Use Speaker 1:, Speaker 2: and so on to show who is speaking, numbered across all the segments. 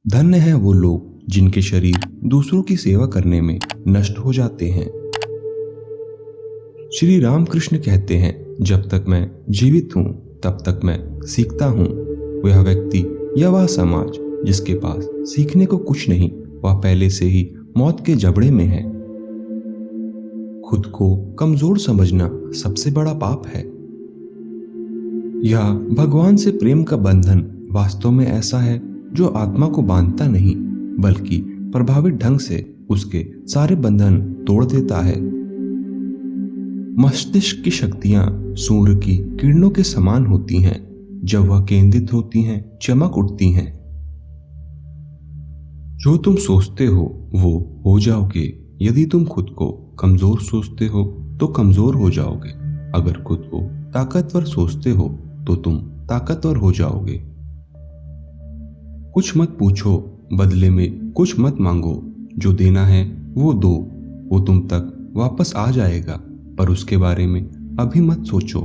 Speaker 1: धन्य हैं वो लोग जिनके शरीर दूसरों की सेवा करने में नष्ट हो जाते हैं। श्री रामकृष्ण कहते हैं, जब तक मैं जीवित हूं तब तक मैं सीखता हूं। वह व्यक्ति या वह समाज जिसके पास सीखने को कुछ नहीं, वह पहले से ही मौत के जबड़े में है। खुद को कमजोर समझना सबसे बड़ा पाप है। यह भगवान से प्रेम का बंधन वास्तव में ऐसा है जो आत्मा को बांधता नहीं, बल्कि प्रभावित ढंग से उसके सारे बंधन तोड़ देता है। मस्तिष्क की शक्तियां सूर्य की किरणों के समान होती हैं। जब वह केंद्रित होती हैं, चमक उठती हैं। जो तुम सोचते हो वो हो जाओगे। यदि तुम खुद को कमजोर सोचते हो तो कमजोर हो जाओगे। अगर खुद को ताकतवर सोचते हो तो तुम ताकतवर हो जाओगे। कुछ मत पूछो, बदले में कुछ मत मांगो। जो देना है वो दो, वो तुम तक वापस आ जाएगा, पर उसके बारे में अभी मत सोचो।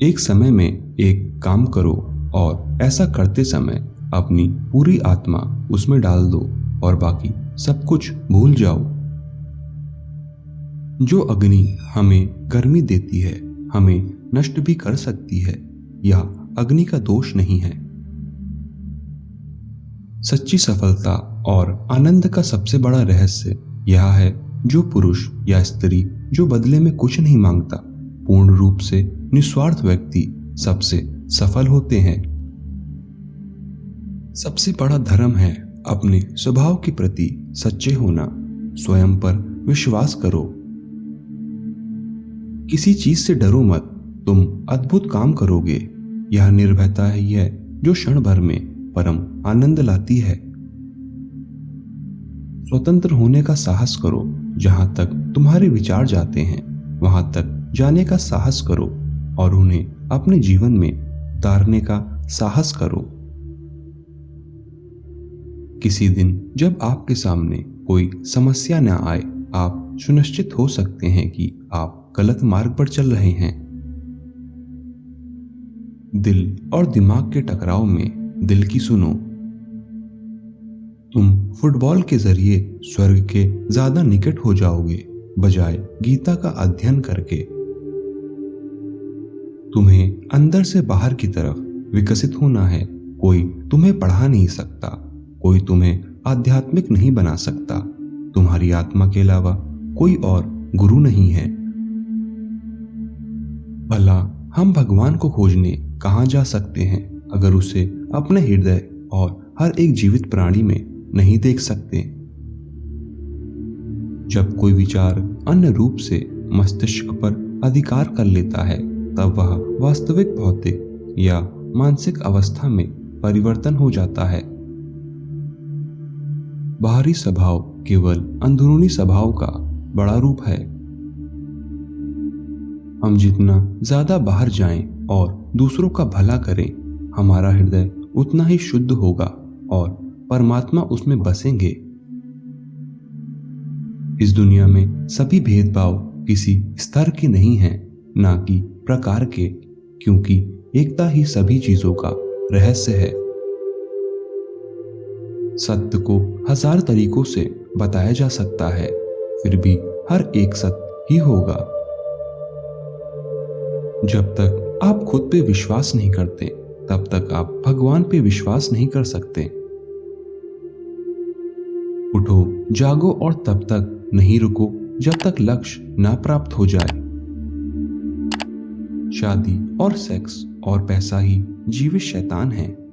Speaker 1: एक समय में एक काम करो और ऐसा करते समय अपनी पूरी आत्मा उसमें डाल दो और बाकी सब कुछ भूल जाओ। जो अग्नि हमें गर्मी देती है, हमें नष्ट भी कर सकती है। यह अग्नि का दोष नहीं है। सच्ची सफलता और आनंद का सबसे बड़ा रहस्य यह है, जो पुरुष या स्त्री जो बदले में कुछ नहीं मांगता, पूर्ण रूप से निस्वार्थ व्यक्ति सबसे सफल होते हैं। सबसे बड़ा धर्म है अपने स्वभाव के प्रति सच्चे होना। स्वयं पर विश्वास करो। किसी चीज से डरो मत, तुम अद्भुत काम करोगे। यह निर्भयता ही है जो क्षण भर में परम आनंद लाती है। स्वतंत्र होने का साहस करो। जहां तक तुम्हारे विचार जाते हैं वहां तक जाने का साहस करो और उन्हें अपने जीवन में उतारने का साहस करो। किसी दिन जब आपके सामने कोई समस्या न आए, आप सुनिश्चित हो सकते हैं कि आप गलत मार्ग पर चल रहे हैं। दिल और दिमाग के टकराव में दिल की सुनो। तुम फुटबॉल के जरिए स्वर्ग के ज्यादा निकट हो जाओगे, बजाय गीता का अध्ययन करके। तुम्हें अंदर से बाहर की तरफ विकसित होना है। कोई तुम्हें पढ़ा नहीं सकता, कोई तुम्हें आध्यात्मिक नहीं बना सकता। तुम्हारी आत्मा के अलावा कोई और गुरु नहीं है। भला हम भगवान को खोजने कहाँ जा सकते हैं, अगर उसे अपने हृदय और हर एक जीवित प्राणी में नहीं देख सकते? जब कोई विचार अन्य रूप से मस्तिष्क पर अधिकार कर लेता है, तब वह वास्तविक भौतिक या मानसिक अवस्था में परिवर्तन हो जाता है। बाहरी स्वभाव केवल अंदरूनी स्वभाव का बड़ा रूप है। हम जितना ज्यादा बाहर जाएं और दूसरों का भला करें, हमारा हृदय उतना ही शुद्ध होगा और परमात्मा उसमें बसेंगे। इस दुनिया में सभी भेदभाव किसी स्तर के नहीं हैं, ना कि प्रकार के, क्योंकि एकता ही सभी चीजों का रहस्य है। सत्य को हजार तरीकों से बताया जा सकता है, फिर भी हर एक सत्य ही होगा। जब तक आप खुद पे विश्वास नहीं करते, तब तक आप भगवान पे विश्वास नहीं कर सकते। उठो, जागो और तब तक नहीं रुको जब तक लक्ष्य ना प्राप्त हो जाए। शादी और सेक्स और पैसा ही जीवित शैतान है।